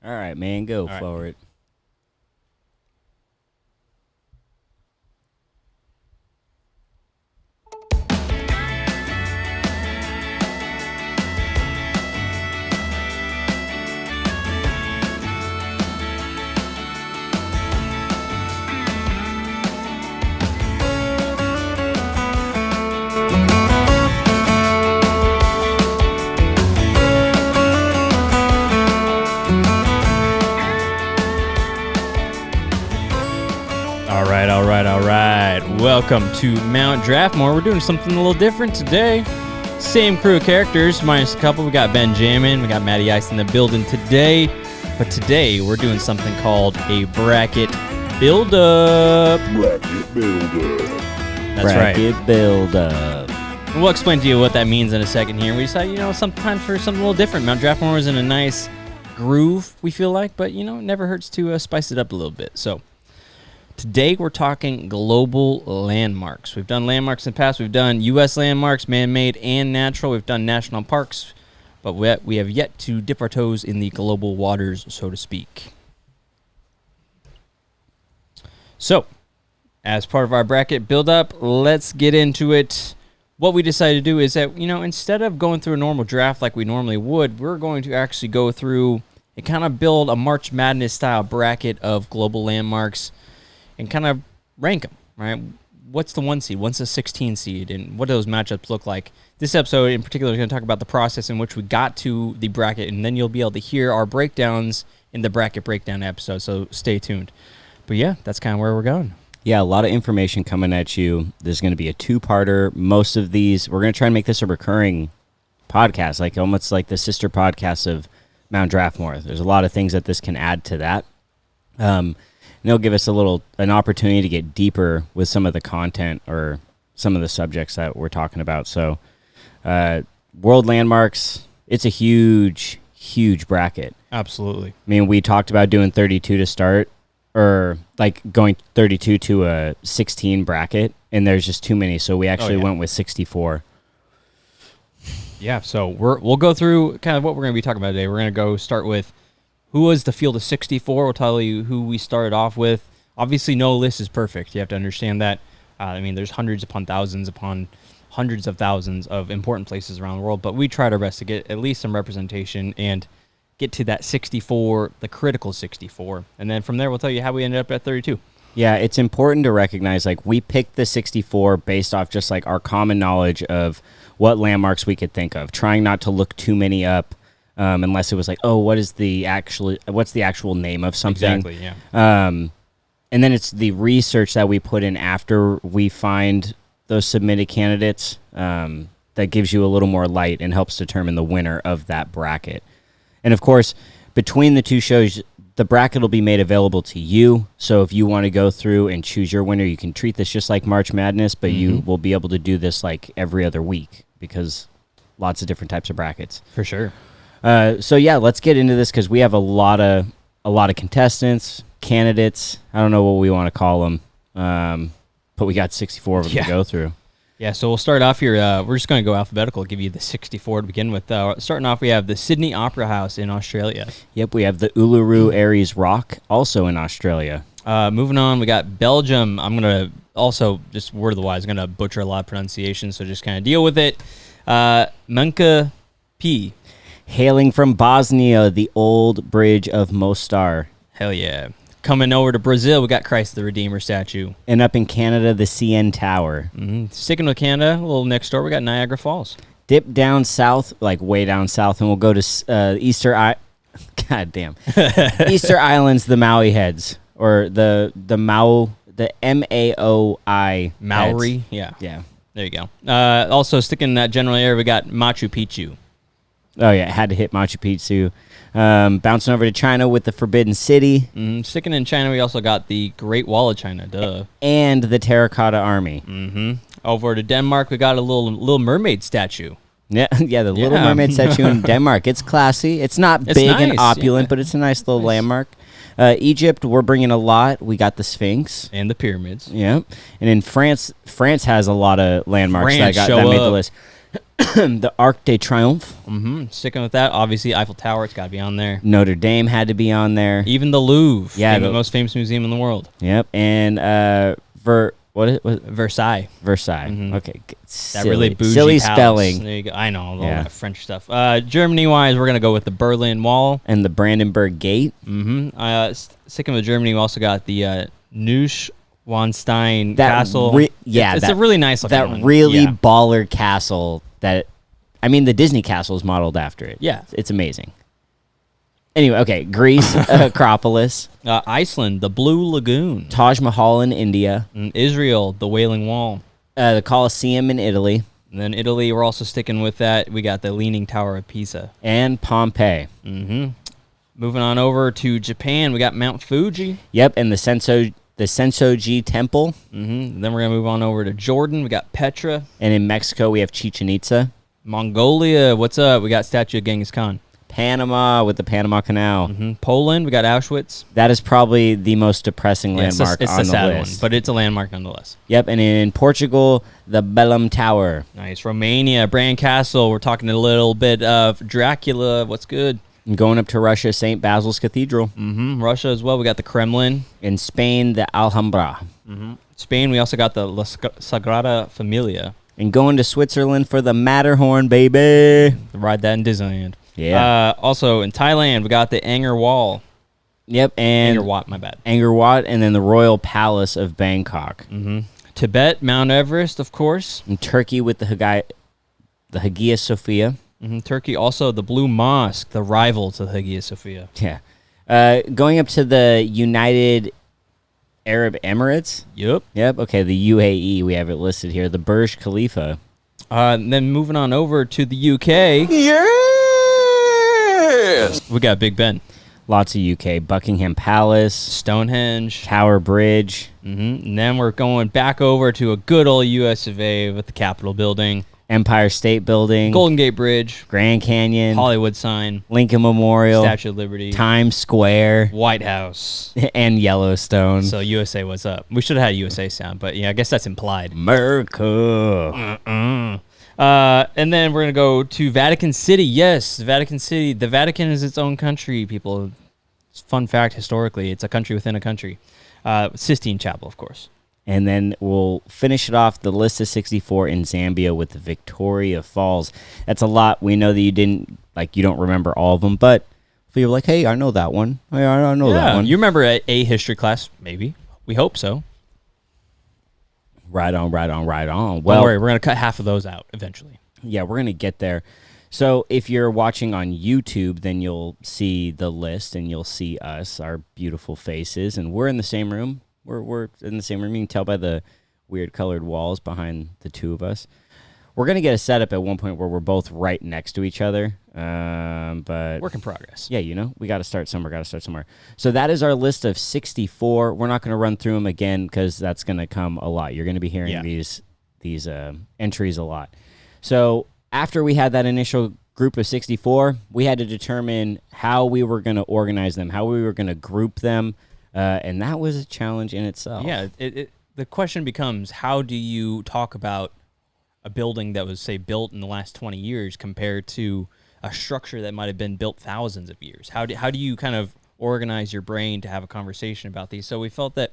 All right, man, go All right. for it. All right. Welcome to Mount Draftmore. We're doing something a little different today. Same crew of characters, minus a couple. We got Benjamin, we got Matty Ice in the building today. But today we're doing something called a bracket buildup. Bracket Buildup. That's Bracket right. Buildup. We'll explain to you what that means in a second here. We decided, sometimes for something a little different. Mount Draftmore is in a nice groove, we feel like, but, it never hurts to spice it up a little bit. So today we're talking global landmarks. We've done landmarks in the past. We've done U.S. landmarks, man-made and natural. We've done national parks, but we have yet to dip our toes in the global waters, so to speak. So, as part of our bracket build-up, let's get into it. What we decided to do is that, instead of going through a normal draft like we normally would, we're going to actually go through and kind of build a March Madness-style bracket of global landmarks and kind of rank them, right? What's the 1 seed? What's the 16 seed? And what do those matchups look like? This episode in particular is going to talk about the process in which we got to the bracket, and then you'll be able to hear our breakdowns in the bracket breakdown episode, so stay tuned. But yeah, that's kind of where we're going. Yeah, a lot of information coming at you. There's going to be a two-parter. Most of these, we're going to try and make this a recurring podcast, like almost like the sister podcast of Mount Draftmore. There's a lot of things that this can add to that. And it'll give us an opportunity to get deeper with some of the content or some of the subjects that we're talking about. So, world landmarks, it's a huge, huge bracket. Absolutely. I mean, we talked about doing 32 to start, or like going 32 to a 16 bracket, and there's just too many. So we actually went with 64. Yeah, so we'll go through kind of what we're going to be talking about today. We're going to go start with who was the field of 64. We'll tell you who we started off with. Obviously, no list is perfect. You have to understand that. There's hundreds upon hundreds of thousands of important places around the world, but we tried our best to get at least some representation and get to that 64, the critical 64. And then from there, we'll tell you how we ended up at 32. Yeah, it's important to recognize, like, we picked the 64 based off just, like, our common knowledge of what landmarks we could think of, trying not to look too many up. Unless it was like, oh, what's the actual name of something? Exactly, yeah. And then it's the research that we put in after we find those submitted candidates that gives you a little more light and helps determine the winner of that bracket. And of course, between the two shows, the bracket will be made available to you. So if you want to go through and choose your winner, you can treat this just like March Madness, but you will be able to do this like every other week because lots of different types of brackets. For sure. So yeah, let's get into this because we have a lot of contestants, candidates. I don't know what we want to call them, but we got 64 of them to go through. Yeah, so we'll start off here. We're just going to go alphabetical, give you the 64 to begin with. Starting off, we have the Sydney Opera House in Australia. Yep, we have the Uluru Aries Rock, also in Australia. Moving on, we got Belgium. I'm going to also, just word of the wise, going to butcher a lot of pronunciation, so just kind of deal with it. Munka P. Hailing from Bosnia, the old bridge of Mostar. Hell yeah. Coming over to Brazil, we got Christ the Redeemer statue. And up in Canada, the CN Tower. Sticking with Canada, a little next door, we got Niagara Falls. Dip down south, like way down south, and we'll go to Easter Islands, the Maui Heads, or the MAOI Maori, heads. yeah. There you go. Also, sticking in that general area, we got Machu Picchu. Oh, yeah, had to hit Machu Picchu. Bouncing over to China with the Forbidden City. Sticking in China, we also got the Great Wall of China, duh. And the Terracotta Army. Over to Denmark, we got a little mermaid statue. Yeah, the Little Mermaid statue in Denmark. It's classy. It's not big and opulent, but it's a nice little landmark. Egypt, we're bringing a lot. We got the Sphinx. And the pyramids. Yeah. And in France has a lot of landmarks that made the list. The Arc de Triomphe. Sticking with that, obviously Eiffel Tower. It's got to be on there. Notre Dame had to be on there. Even the Louvre. Yeah, the most famous museum in the world. Yep, and Versailles. Versailles. Okay, That really bougie silly palace. spelling. There you go. I know all that French stuff. Germany-wise, we're gonna go with the Berlin Wall And the Brandenburg Gate. Sticking with Germany, we also got the Neuschwanstein Castle. It's a really nice looking one. That really baller castle. The Disney castle is modeled after it. Yeah, it's amazing. Anyway, okay, Greece, Acropolis. Iceland, the Blue Lagoon. Taj Mahal in India. Israel, the Wailing Wall. The Colosseum in Italy. And then Italy, we're also sticking with that. We got the Leaning Tower of Pisa. And Pompeii. Moving on over to Japan, we got Mount Fuji. Yep, and the Sensoji Temple. Then we're going to move on over to Jordan. We got Petra. And in Mexico, we have Chichen Itza. Mongolia, what's up? We got statue of Genghis Khan. Panama with the Panama Canal. Poland, we got Auschwitz. That is probably the most depressing landmark it's on a the sad list. one, but it's a landmark nonetheless. Yep, and in Portugal, the Bellum Tower. Nice. Romania, Bran Castle. We're talking a little bit of Dracula. What's good? And going up to Russia, St. Basil's Cathedral. Russia as well. We got the Kremlin. In Spain, the Alhambra. Spain, we also got the La Sagrada Familia. And going to Switzerland for the Matterhorn, baby. Ride that in Disneyland. Yeah. Also in Thailand, we got the Angkor Wall. Yep, and Angkor Wat, my bad. Angkor Wat, and then the Royal Palace of Bangkok. Tibet, Mount Everest, of course. And Turkey with the Hagia Sophia. Turkey, also the Blue Mosque, the rival to the Hagia Sophia. Yeah. Going up to the United Arab Emirates. Yep. Okay, the UAE, we have it listed here. The Burj Khalifa. Then moving on over to the UK. Yes! We got Big Ben. Lots of UK. Buckingham Palace. Stonehenge. Tower Bridge. And then we're going back over to a good old US of A with the Capitol Building. Empire State Building. Golden Gate Bridge. Grand Canyon. Hollywood sign. Lincoln Memorial. Statue of Liberty. Times Square. White House. And Yellowstone. So USA, what's up? We should have had USA sound, but yeah, I guess that's implied. America. And then we're going to go to Vatican City. Yes, Vatican City. The Vatican is its own country, people. Fun fact, historically, it's a country within a country. Sistine Chapel, of course. And then we'll finish it off, the list of 64 in Zambia with the Victoria Falls. That's a lot. We know that you don't remember all of them, but if you're like, hey, I know that one. I know that one. You remember a history class, maybe. We hope so. Right on. Well, don't worry, we're going to cut half of those out eventually. Yeah, we're going to get there. So if you're watching on YouTube, then you'll see the list and you'll see us, our beautiful faces, and we're in the same room. We're in the same room. You can tell by the weird colored walls behind the two of us. We're going to get a setup at one point where we're both right next to each other. But work in progress. Yeah, we got to start somewhere. So that is our list of 64. We're not going to run through them again because that's going to come a lot. You're going to be hearing these entries a lot. So after we had that initial group of 64, we had to determine how we were going to organize them, how we were going to group them. And that was a challenge in itself. Yeah, the question becomes, how do you talk about a building that was, say, built in the last 20 years compared to a structure that might have been built thousands of years? How do you kind of organize your brain to have a conversation about these? So we felt that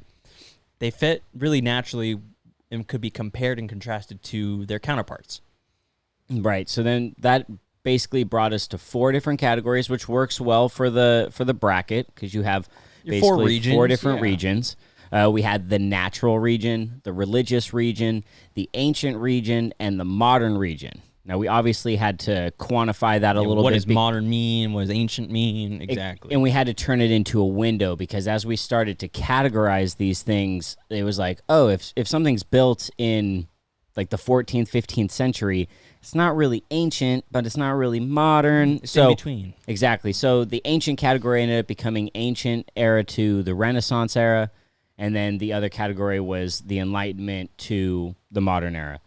they fit really naturally and could be compared and contrasted to their counterparts. Right. So then that basically brought us to 4 different categories, which works well for the bracket because you have basically 4 different regions. We had the natural region, the religious region, the ancient region, and the modern region. Now, we obviously had to quantify that a little bit. What does modern mean? What does ancient mean? Exactly. And we had to turn it into a window because as we started to categorize these things, it was like, oh, if something's built in like the 14th, 15th century, it's not really ancient, but it's not really modern. It's in between. Exactly. So the ancient category ended up becoming ancient era to the Renaissance era, and then the other category was the Enlightenment to the modern era.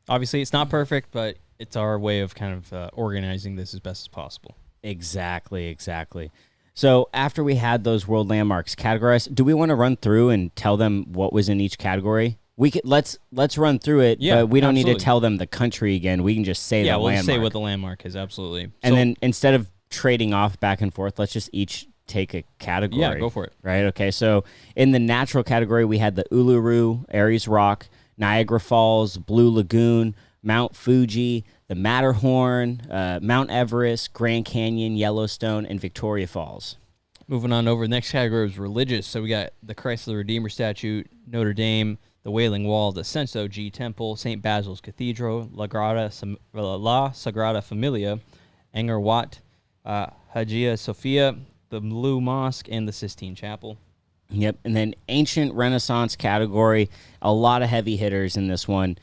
Obviously, it's not perfect, but it's our way of kind of organizing this as best as possible. Exactly. So after we had those world landmarks categorized, do we want to run through and tell them what was in each category? let's run through it, Yeah, but we don't need absolutely. to tell them the country again. We can just say Yeah, the we'll landmark. just say what the landmark is. Absolutely. And then instead of trading off back and forth, let's just each take a category. Yeah, go for it. Right? Okay, so in the natural category, we had the Uluru, Aries Rock, Niagara Falls, Blue Lagoon, Mount Fuji, the Matterhorn, Mount Everest, Grand Canyon, Yellowstone, and Victoria Falls. Moving on over, the next category was religious. So we got the Christ the Redeemer statue, Notre Dame, the Wailing Wall, the Senso-ji Temple, St. Basil's Cathedral, La Sagrada Familia, Angkor Wat, Hagia Sophia, the Blue Mosque, and the Sistine Chapel. Yep, and then ancient Renaissance category, a lot of heavy hitters in this one.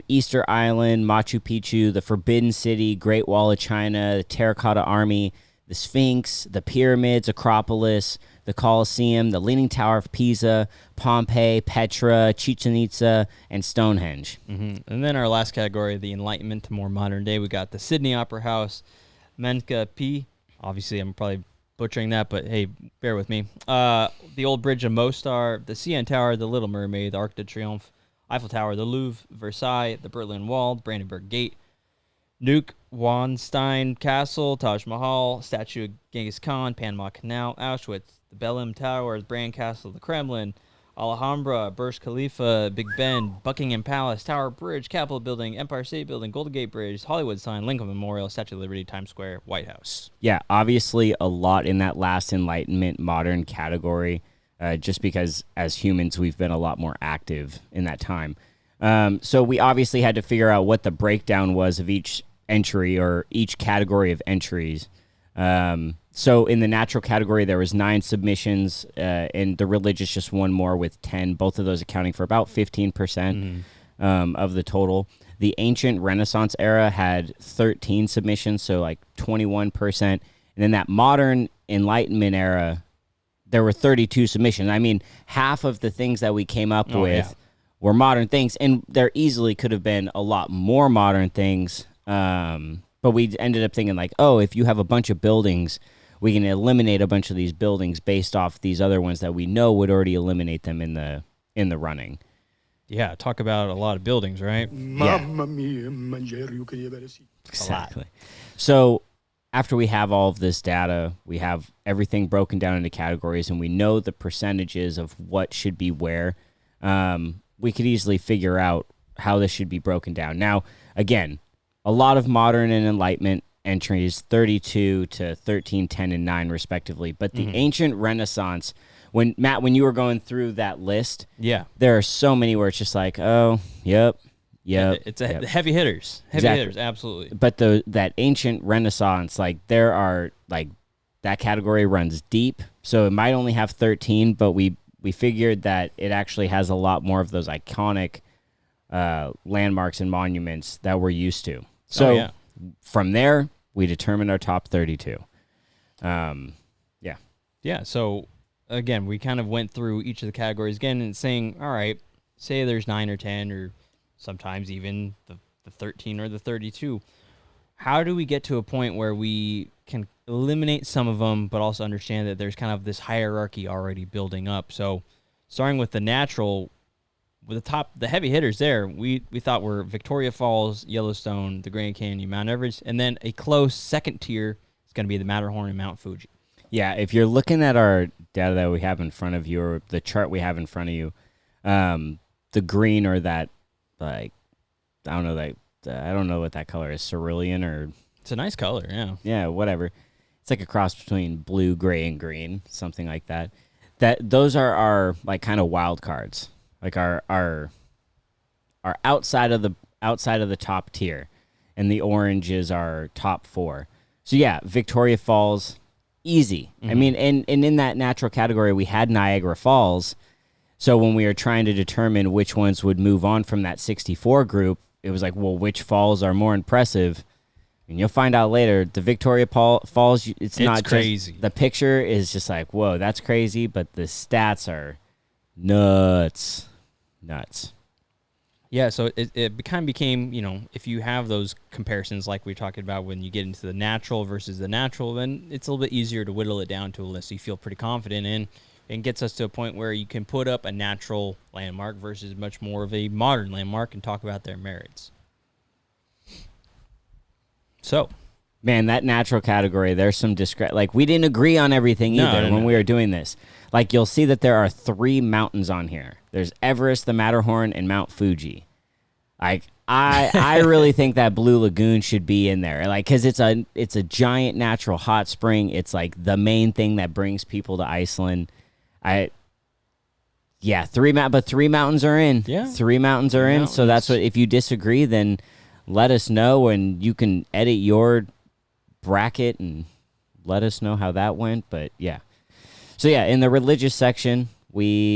Easter Island, Machu Picchu, the Forbidden City, Great Wall of China, the Terracotta Army, the Sphinx, the Pyramids, Acropolis, the Colosseum, the Leaning Tower of Pisa, Pompeii, Petra, Chichen Itza, and Stonehenge. Mm-hmm. And then our last category, the Enlightenment to more modern day, we got the Sydney Opera House, Menka P. Obviously, I'm probably butchering that, but hey, bear with me. The Old Bridge of Mostar, the CN Tower, the Little Mermaid, the Arc de Triomphe, Eiffel Tower, the Louvre, Versailles, the Berlin Wall, Brandenburg Gate, Neuschwanstein Castle, Taj Mahal, Statue of Genghis Khan, Panama Canal, Auschwitz, the Belém Tower, the Brand Castle, the Kremlin, Alhambra, Burj Khalifa, Big Ben, Buckingham Palace, Tower Bridge, Capitol Building, Empire State Building, Golden Gate Bridge, Hollywood Sign, Lincoln Memorial, Statue of Liberty, Times Square, White House. Yeah, obviously a lot in that last Enlightenment modern category, just because as humans we've been a lot more active in that time. So we obviously had to figure out what the breakdown was of each entry or each category of entries. So in the natural category, there was 9 submissions, and the religious just one more with 10, both of those accounting for about 15% of the total. The ancient Renaissance era had 13 submissions, so like 21%. And then that modern Enlightenment era, there were 32 submissions. I mean, half of the things that we came up with were modern things, and there easily could have been a lot more modern things. But we ended up thinking like, oh, if you have a bunch of buildings, we can eliminate a bunch of these buildings based off these other ones that we know would already eliminate them in the running. Yeah, talk about a lot of buildings, right? Mamma mia, exactly. So after we have all of this data, we have everything broken down into categories, and we know the percentages of what should be where. We could easily figure out how this should be broken down. Now, again, a lot of modern and Enlightenment entries, 32 to 13, 10, and 9, respectively. But the ancient Renaissance, when you were going through that list, there are so many where it's just like, oh, yep. It's heavy hitters. Heavy hitters, absolutely. But that ancient Renaissance, like there are, like that category runs deep. So it might only have 13, but we figured that it actually has a lot more of those iconic landmarks and monuments that we're used to. So from there, we determined our top 32. Yeah, so again, we kind of went through each of the categories again and saying, all right, say there's 9 or 10 or sometimes even the 13 or the 32. How do we get to a point where we can eliminate some of them, but also understand that there's kind of this hierarchy already building up? So starting with the natural, with the heavy hitters there, we thought were Victoria Falls, Yellowstone, the Grand Canyon, Mount Everest, and then a close second tier is going to be the Matterhorn and Mount Fuji. Yeah, if you're looking at our data that we have in front of you, or the chart we have in front of you, the green or that, like, I don't know what that color is, cerulean or... It's a nice color, yeah. Yeah, whatever. It's like a cross between blue, gray, and green, something like that. Those are our, like, kind of wild cards. Like our outside of the top tier, and the orange is our top 4. So yeah, Victoria Falls, easy. I mean, and in that natural category, we had Niagara Falls. So when we were trying to determine which ones would move on from that 64 group, it was like, well, which falls are more impressive? And you'll find out later, the Victoria Falls, it's not crazy. The picture is just like, whoa, that's crazy, but the stats are nuts. Yeah, so it kind of became, if you have those comparisons like we talked about when you get into the natural versus the natural, then it's a little bit easier to whittle it down to a list you feel pretty confident in. and gets us to a point where you can put up a natural landmark versus much more of a modern landmark and talk about their merits. So, man, that natural category, there's some like we didn't agree on everything either when we were doing this. Like you'll see that there are 3 mountains on here. There's Everest, the Matterhorn, and Mount Fuji. Like I really think that Blue Lagoon should be in there. Like cuz it's a giant natural hot spring. It's like the main thing that brings people to Iceland. Yeah, 3 mountains are in. Yeah. 3 mountains are in. So that's what, if you disagree, then let us know, and you can edit your bracket and let us know how that went. But yeah. So yeah, in the religious section,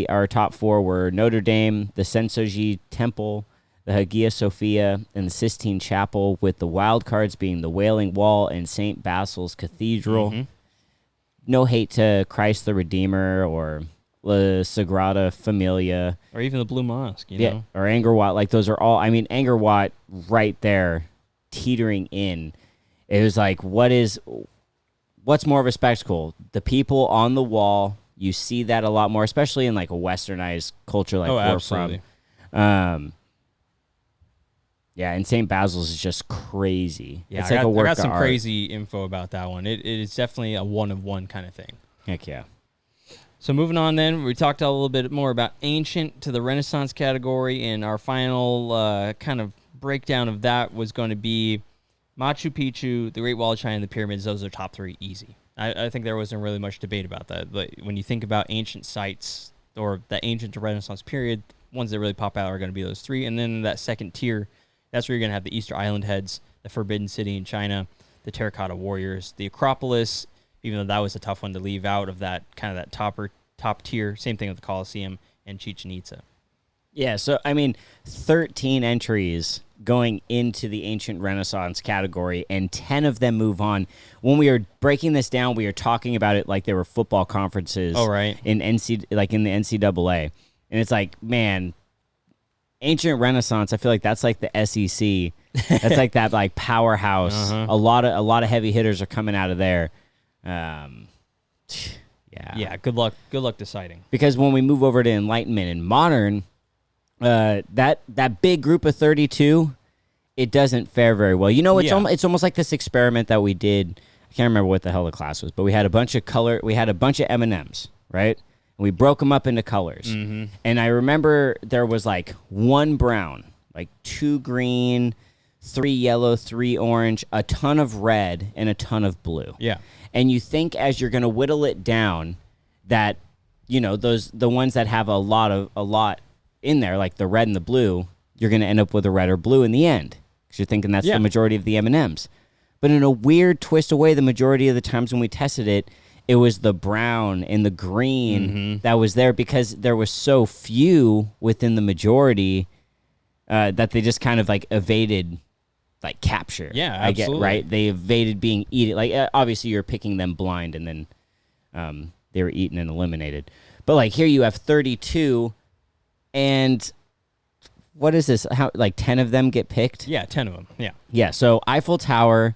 our top 4 were Notre Dame, the Sensoji Temple, the Hagia Sophia, and the Sistine Chapel, with the wild cards being the Wailing Wall and St. Basil's Cathedral. Mm-hmm. No hate to Christ the Redeemer or La Sagrada Familia. Or even the Blue Mosque, you know? Or Angkor Wat. Like, those are all, I mean, Angkor Wat right there, teetering in. It was like, what's more of a spectacle? The people on the wall, you see that a lot more, especially in like a westernized culture like we're absolutely. from. Yeah, and St. Basil's is just crazy. Yeah, it's I like got some crazy info about that one. It is definitely a one-of-one kind of thing. Heck yeah. So moving on then, we talked a little bit more about ancient to the Renaissance category, and our final kind of breakdown of that was going to be Machu Picchu, the Great Wall of China, and the pyramids. Those are top 3 easy. I think there wasn't really much debate about that. But when you think about ancient sites or the ancient to Renaissance period, ones that really pop out are going to be those 3. And then that second tier, that's where you're going to have the Easter Island heads, the Forbidden City in China, the Terracotta Warriors, the Acropolis, even though that was a tough one to leave out of that kind of that top tier. Same thing with the Colosseum and Chichen Itza. Yeah, so, I mean, 13 entries going into the ancient Renaissance category, and 10 of them move on. When we are breaking this down, we are talking about it like they were football conferences. Oh, right. In in the NCAA. And it's like, man, ancient Renaissance, I feel like that's like the SEC. That's like that like powerhouse. Uh-huh. A lot of heavy hitters are coming out of there. Yeah. Good luck deciding. Because when we move over to Enlightenment and modern, that big group of 32, it doesn't fare very well. You know, it's almost like this experiment that we did. I can't remember what the hell the class was, but we had a bunch of M&Ms, right? And we broke them up into colors. Mm-hmm. And I remember there was like 1 brown, like 2 green, 3 yellow, 3 orange, a ton of red, and a ton of blue. Yeah. And you think as you're going to whittle it down that, you know, the ones that have a lot in there, like the red and the blue, you're going to end up with a red or blue in the end. Because you're thinking that's the majority of the M&Ms. But in a weird twist away, the majority of the times when we tested it, it was the brown and the green that was there, because there was so few within the majority that they just kind of like evaded like capture. Yeah, absolutely. Right? They evaded being eaten. Like obviously you're picking them blind, and then they were eaten and eliminated. But like here you have 32, and what is this? How, like 10 of them get picked? Yeah, 10 of them. Yeah. Yeah, so Eiffel Tower,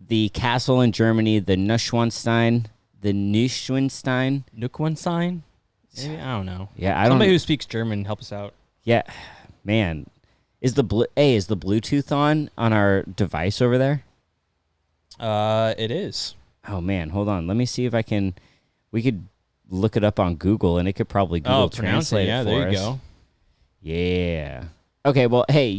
the castle in Germany, the Neuschwanstein. Neuschwanstein? Maybe? I don't know. Yeah, Somebody who speaks German, help us out. Yeah, man. Is the Bluetooth on our device over there? It is. Oh man, hold on. Let me see if we could look it up on Google, and it could probably Google Translate it for us. Yeah, there you go. Yeah. Okay, well, hey,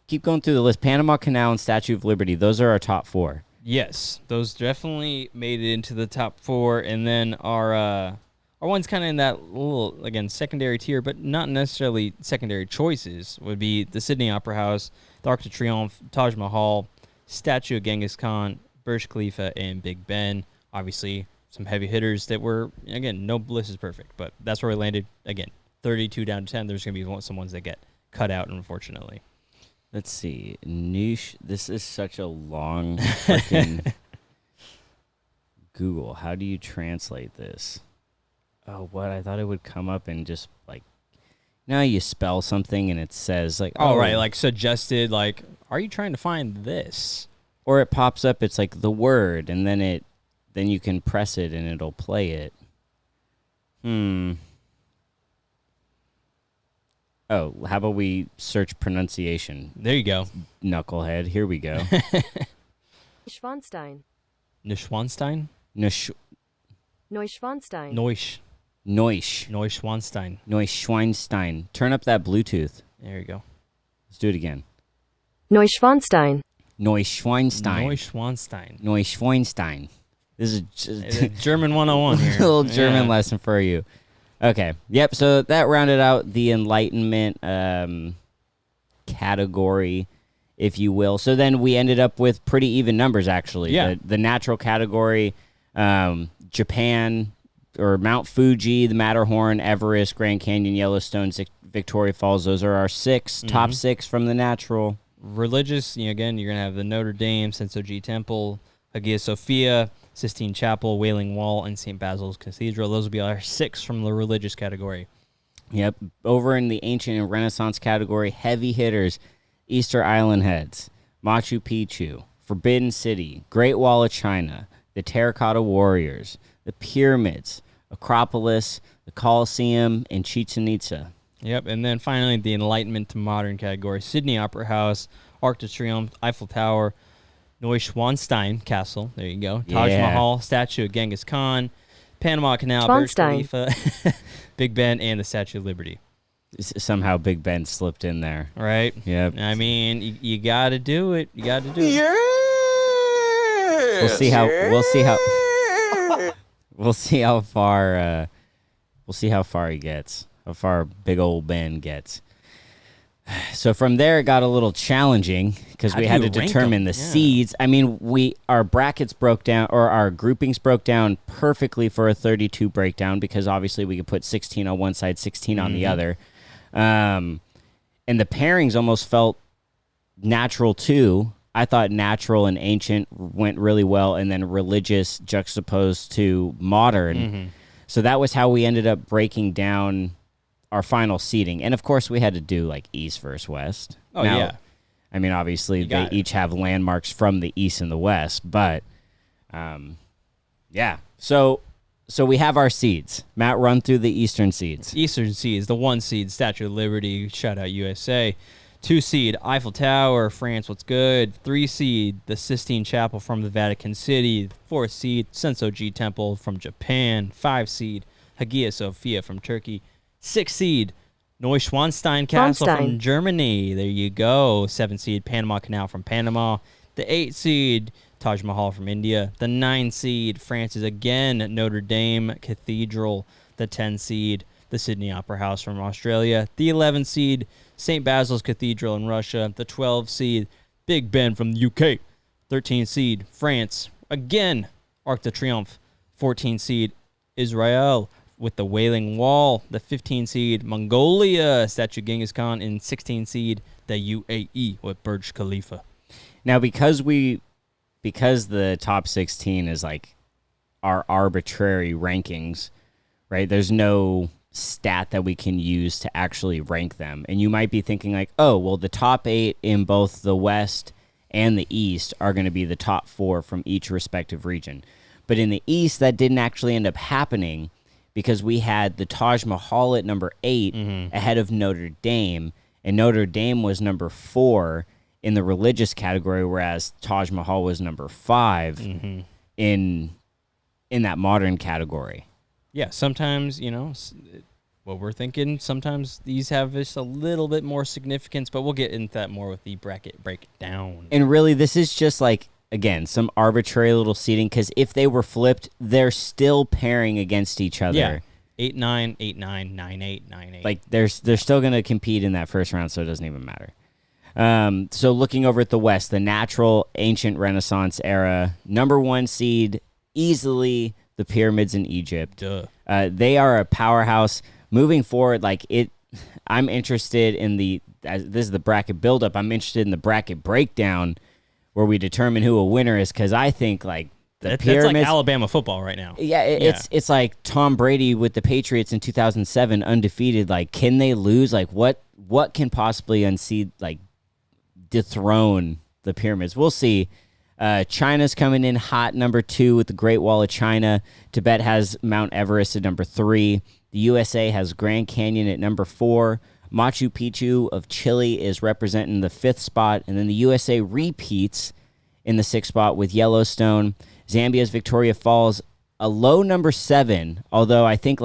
keep going through the list. Panama Canal and Statue of Liberty, those are our top 4. Yes, those definitely made it into the top 4, and then our one's kind of in that little, again, secondary tier, but not necessarily secondary choices, would be the Sydney Opera House, the Arc de Triomphe, Taj Mahal, Statue of Genghis Khan, Burj Khalifa, and Big Ben. Obviously, some heavy hitters that were, again, no list is perfect, but that's where we landed. Again, 32 down to 10. There's going to be some ones that get cut out, unfortunately. Let's see. Niche. This is such a long freaking Google. How do you translate this? Oh, what? I thought it would come up and just like, now you spell something and it says like, oh, right, like suggested, like, are you trying to find this? Or it pops up, it's like the word, and then you can press it and it'll play it. Oh, how about we search pronunciation? There you go. Knucklehead. Here we go. Neuschwanstein. Neuschwanstein? Neusch. Neuschwanstein. Neuschwanstein. Neuschwanstein. Turn up that Bluetooth. There you go. Let's do it again. Neuschwanstein. Neuschwanstein. Neuschwanstein. This is just German 101 here. a little German Yeah. lesson for you. Okay. Yep. So that rounded out the Enlightenment category, if you will. So then we ended up with pretty even numbers, actually. Yeah. The natural category, Japan or Mount Fuji, the Matterhorn, Everest, Grand Canyon, Yellowstone, Victoria Falls. Those are our top 6 from the natural. Religious, again, you're going to have the Notre Dame, Sensoji Temple, Hagia Sophia, Sistine Chapel, Wailing Wall, and St. Basil's Cathedral. Those will be our 6 from the religious category. Yep. Over in the ancient and Renaissance category, heavy hitters, Easter Island Heads, Machu Picchu, Forbidden City, Great Wall of China, the Terracotta Warriors, the Pyramids, Acropolis, the Colosseum, and Chichen Itza. Yep, and then finally the Enlightenment to Modern category, Sydney Opera House, Arc de Triomphe, Eiffel Tower, Neuschwanstein Castle, there you go, Taj Yeah. Mahal, statue of Genghis Khan, Panama Canal, Burj Schwanstein. Khalifa, Big Ben, and the Statue of Liberty. Somehow Big Ben slipped in there. Right? Yep. I mean, you got to do it. You got to do it. We'll see how far he gets. How far big old Ben gets. So from there, it got a little challenging because How we do had you to rank determine them? the Yeah. seeds. I mean, our brackets broke down, or our groupings broke down perfectly for a 32 breakdown because obviously we could put 16 on one side, 16 on the other. And the pairings almost felt natural too. I thought natural and ancient went really well, and then religious juxtaposed to modern. So that was how we ended up breaking down our final seating. And of course, we had to do like East versus West. Oh, Now, yeah. I mean, obviously, they got it. each have landmarks from the East and the West, but yeah. So we have our seeds. Matt, run through the Eastern seeds. Eastern seed is the 1 seed, Statue of Liberty, shout out USA. 2 seed, Eiffel Tower, France, what's good. 3 seed, the Sistine Chapel from the Vatican City. 4 seed, Sensoji Temple from Japan. 5 seed, Hagia Sophia from Turkey. 6 seed, Neuschwanstein Castle from Schwanstein. Germany. There you go. 7 seed, Panama Canal from Panama. The 8 seed, Taj Mahal from India. The 9 seed, France's again, Notre Dame Cathedral. The 10 seed, the Sydney Opera House from Australia. The 11 seed, St. Basil's Cathedral in Russia. The 12 seed, Big Ben from the UK. 13 seed, France. Again, Arc de Triomphe. 14 seed, Israel with the Wailing Wall. The 15 seed, Mongolia, Statue of Genghis Khan. And 16 seed, the UAE with Burj Khalifa. Now, because the top 16 is like our arbitrary rankings, right? There's no stat that we can use to actually rank them. And you might be thinking like, oh, well, the top 8 in both the West and the East are going to be the top 4 from each respective region. But in the East, that didn't actually end up happening because we had the Taj Mahal at number 8 ahead of Notre Dame, and Notre Dame was number 4 in the religious category, whereas Taj Mahal was number 5 in that modern category. Yeah, sometimes, what we're thinking, sometimes these have just a little bit more significance, but we'll get into that more with the bracket breakdown. And really, this is just like, again, some arbitrary little seating, because if they were flipped, they're still pairing against each other. Yeah, 8-9, 8-9, 9-8, 9-8. Like, they're still going to compete in that first round, so it doesn't even matter. So looking over at the West, the natural ancient Renaissance era, number 1 seed, easily the pyramids in Egypt. Duh. They are a powerhouse. Moving forward, I'm interested in this is the bracket buildup. I'm interested in the bracket breakdown where we determine who a winner is, because I think the That's pyramids. like Alabama football right now. Yeah, it's like Tom Brady with the Patriots in 2007, undefeated. Like, can they lose? Like, what can possibly dethrone the pyramids? We'll see. China's coming in hot, number 2 with the Great Wall of China. Tibet has Mount Everest at number 3. The USA has Grand Canyon at number 4. Machu Picchu of Chile is representing the 5th spot. And then the USA repeats in the 6th spot with Yellowstone. Zambia's Victoria Falls, a low number 7, although I think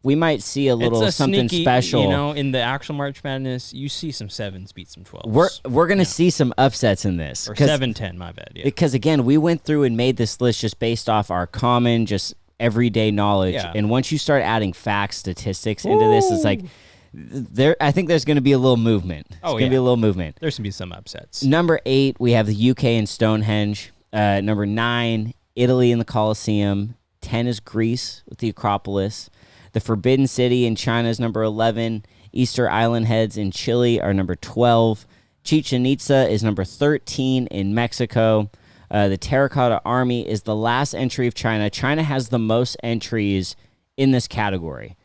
we might see a little something sneaky, special. In the actual March Madness, you see some 7s beat some 12s. We're going to see some upsets in this. Or 7-10, my bad. Yeah. Because, again, we went through and made this list just based off our common, just everyday knowledge. Yeah. And once you start adding facts, statistics into this, it's I think there's going to be a little movement. There's going to be a little movement. There's going to be some upsets. Number 8, we have the UK and Stonehenge. Number 9, Italy and the Colosseum. 10 is Greece with the Acropolis. The Forbidden City in China is number 11. Easter Island Heads in Chile are number 12. Chichen Itza is number 13 in Mexico. The Terracotta Army is the last entry of China. China has the most entries in this category,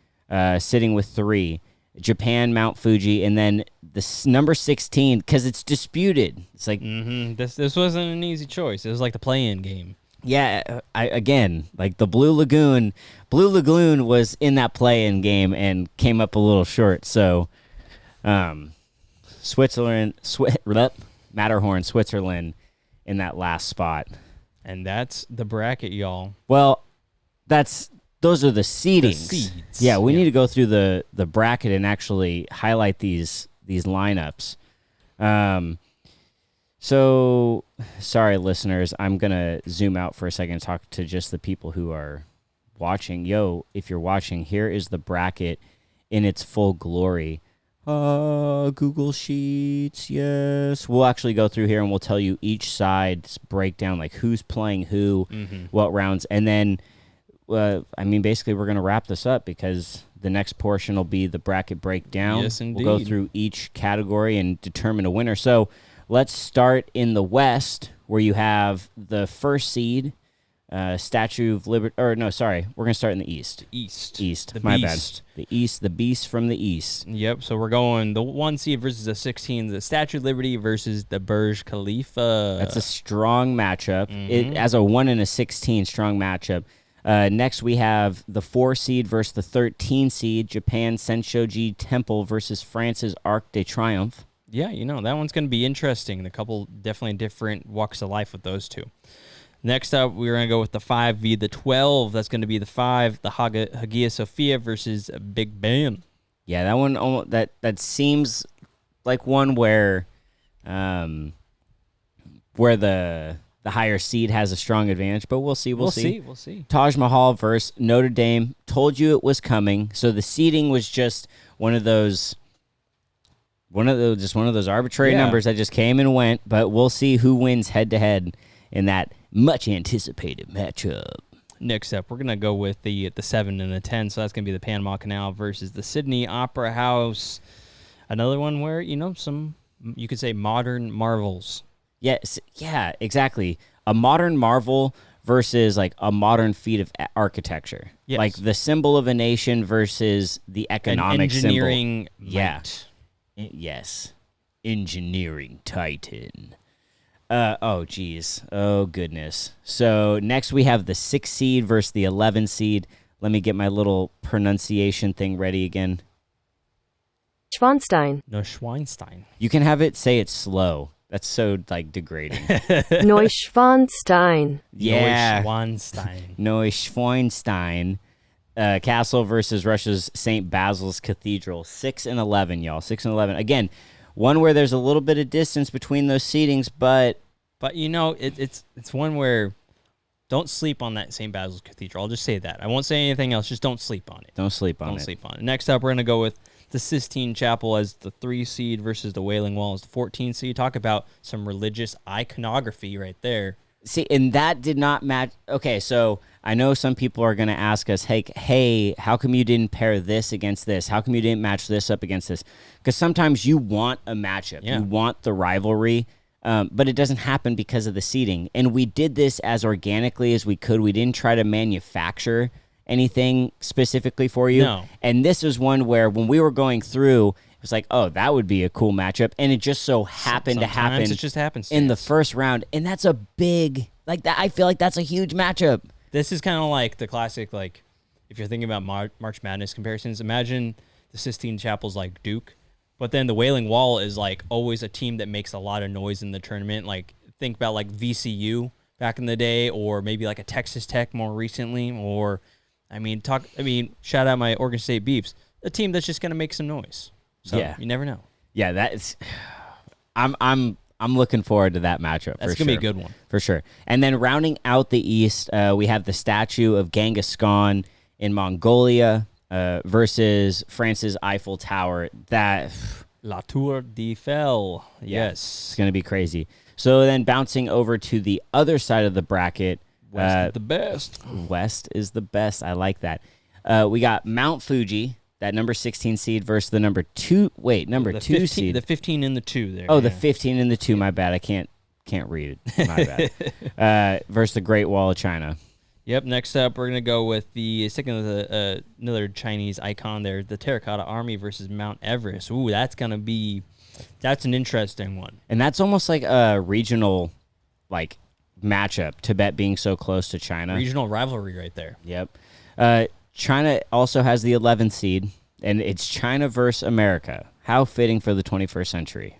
sitting with 3. Japan, Mount Fuji, and then number 16, because it's disputed. It's like... This wasn't an easy choice. It was like the play-in game. Yeah, the Blue Lagoon was in that play-in game and came up a little short. So, Matterhorn, Switzerland, in that last spot, and that's the bracket, y'all. Well, those are the seedings. The seeds. Yeah, we need to go through the bracket and actually highlight these lineups. So, sorry, listeners. I'm going to zoom out for a second and talk to just the people who are watching. Yo, if you're watching, here is the bracket in its full glory. Google Sheets, yes. We'll actually go through here and we'll tell you each side's breakdown, like who's playing who, what rounds. And then, basically we're going to wrap this up because the next portion will be the bracket breakdown. Yes, indeed. We'll go through each category and determine a winner. So, let's start in the West, where you have the first seed, Statue of Liberty. Or no, sorry, we're gonna start in the East. East. The My Beast. bad. The East. The Beast from the East. Yep. So we're going the 1 seed versus the 16, the Statue of Liberty versus the Burj Khalifa. That's a strong matchup. It as a 1 and a 16, strong matchup. Next, we have the 4 seed versus the 13 seed, Japan Sensoji Temple versus France's Arc de Triomphe. Yeah, that one's going to be interesting. A couple definitely different walks of life with those two. Next up, we're going to go with the 5 v the 12. That's going to be the 5, the Hagia Sophia versus Big Ben. Yeah, that one that seems like one where the higher seed has a strong advantage, but we'll see. We'll see. Taj Mahal versus Notre Dame. Told you it was coming. So the seeding was just one of those arbitrary numbers that just came and went, but we'll see who wins head-to-head in that much-anticipated matchup. Next up, we're going to go with the 7 and the 10, so that's going to be the Panama Canal versus the Sydney Opera House. Another one where, some, you could say, modern marvels. Yes, yeah, exactly. A modern marvel versus, a modern feat of architecture. Yes. Like the symbol of a nation versus the economic engineering symbol. Yeah. might. Yes. Engineering titan. Oh, geez. Oh, goodness. So next we have the 6 seed versus the 11 seed. Let me get my little pronunciation thing ready again. Schwanstein. No, Schweinstein. You can have it say it slow. That's so, degrading. Neuschwanstein. Yeah. Neuschwanstein. Neuschwanstein. Castle versus Russia's St. Basil's Cathedral. 6 and 11, y'all. 6 and 11. Again, one where there's a little bit of distance between those seedings, but it's one where don't sleep on that St. Basil's Cathedral. I'll just say that. I won't say anything else. Just don't sleep on it. Don't sleep on it. Don't sleep on it. Next up, we're going to go with the Sistine Chapel as the 3 seed versus the Wailing Wall as the 14 seed. Talk about some religious iconography right there. See, and that did not match. Okay, so I know some people are going to ask us, hey, how come you didn't pair this against this? How come you didn't match this up against this? Because sometimes you want a matchup. Yeah. You want the rivalry, but it doesn't happen because of the seeding. And we did this as organically as we could. We didn't try to manufacture anything specifically for you. No. And this is one where when we were going through, was like, oh, that would be a cool matchup, and it just so happened to happen. Sometimes it just happens in the first round, and that's a big like that. I feel like that's a huge matchup. This is kind of like the classic, like if you're thinking about March Madness comparisons, imagine the Sistine Chapel's like Duke, but then the Wailing Wall is like always a team that makes a lot of noise in the tournament. Like think about like VCU back in the day, or maybe like a Texas Tech more recently, or shout out my Oregon State Beeps, a team that's just gonna make some noise. So Yeah. you never know. Yeah, that's. I'm looking forward to that matchup. That's for gonna be sure. a good one For sure. And then rounding out the East, we have the statue of Genghis Khan in Mongolia versus France's Eiffel Tower. That La Tour d'Eiffel. Yes. it's going to be crazy. So then bouncing over to the other side of the bracket. West is the best. West is the best. I like that. We got Mount Fuji, that number 16 seed versus the number 2 seed. The 15 and the 2 there. The 15 and the 2. My bad. I can't read it. My bad. Versus the Great Wall of China. Yep. Next up, we're gonna go with sticking with another Chinese icon there, the Terracotta Army versus Mount Everest. Ooh, that's an interesting one. And that's almost like a regional, like matchup. Tibet being so close to China. Regional rivalry right there. Yep. China also has the 11th seed, and it's China versus America. How fitting for the 21st century.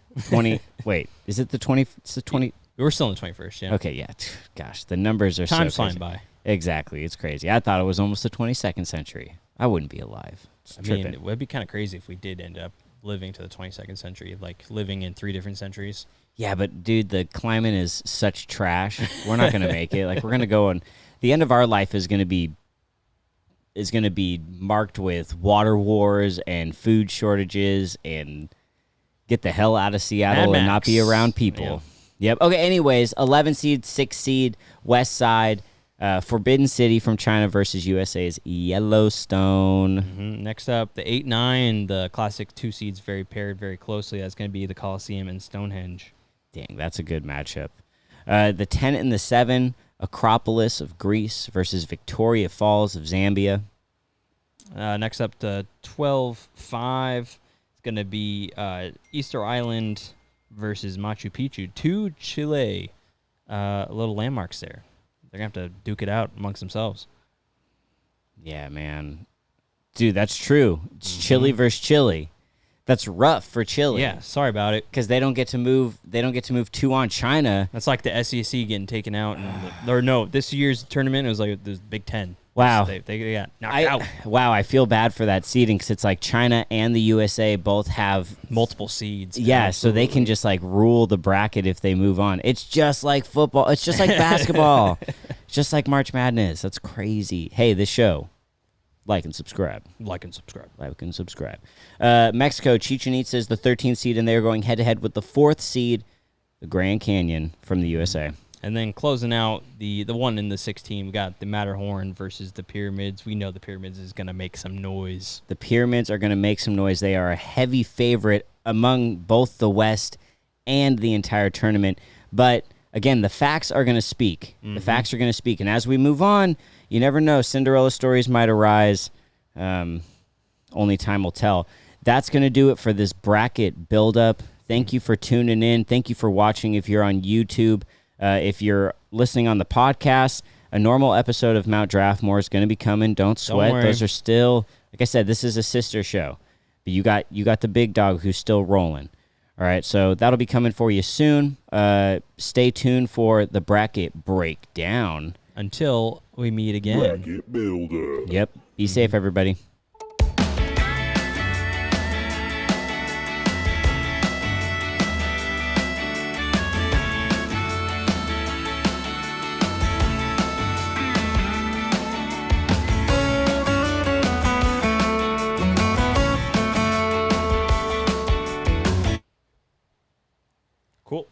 Wait, is it the 20? It's the 20. We're still in the 21st. Yeah. Okay, yeah. Gosh, the numbers are Time's so flying crazy. by. Exactly, it's crazy. I thought it was almost the 22nd century. I wouldn't be alive. I mean, it would be kind of crazy if we did end up living to the 22nd century, like living in 3 different centuries. Yeah, but dude, the climate is such trash. We're not going to make it. Like, we're going to go on. The end of our life is going to be marked with water wars and food shortages and get the hell out of Seattle and not be around people. Yeah. Yep. Okay, anyways, 11 seed, 6 seed, West Side, Forbidden City from China versus USA's Yellowstone. Mm-hmm. Next up, the 8-9, the classic 2 seeds paired very closely. That's going to be the Coliseum and Stonehenge. Dang, that's a good matchup. The 10 and the 7, Acropolis of Greece versus Victoria Falls of Zambia. Next up, the 12-5, it's going to be Easter Island versus Machu Picchu. 2 Chile little landmarks there. They're going to have to duke it out amongst themselves. Yeah, man. Dude, that's true. It's Chile versus Chile. That's rough for Chile. Yeah, sorry about it. Because they don't get to move 2 on China. That's like the SEC getting taken out. This year's tournament, it was like the Big Ten. Wow. They got knocked out. Wow, I feel bad for that seeding because it's like China and the USA both have Multiple seeds. Yeah, Absolutely. so they can just like rule the bracket if they move on. It's just like football. It's just like basketball. It's just like March Madness. That's crazy. Hey, this show, like and subscribe. Like and subscribe. Like and subscribe. Mexico, Chichen Itza is the 13th seed, and they're going head-to-head with the 4th seed, the Grand Canyon from the USA. And then closing out the one in the 16, we got the Matterhorn versus the Pyramids. We know the Pyramids is going to make some noise. The Pyramids are going to make some noise. They are a heavy favorite among both the West and the entire tournament. But, again, the facts are going to speak. Mm-hmm. The facts are going to speak. And as we move on, you never know. Cinderella stories might arise. Only time will tell. That's going to do it for this bracket buildup. Thank you for tuning in. Thank you for watching if you're on YouTube. If you're listening on the podcast, a normal episode of Mount Draftmore is going to be coming. Don't sweat. Those are still, like I said, this is a sister show. But you got the big dog who's still rolling. All right, so that'll be coming for you soon. Stay tuned for the bracket breakdown. Until we meet again. Bracket builder. Yep. Be safe, everybody. Cool.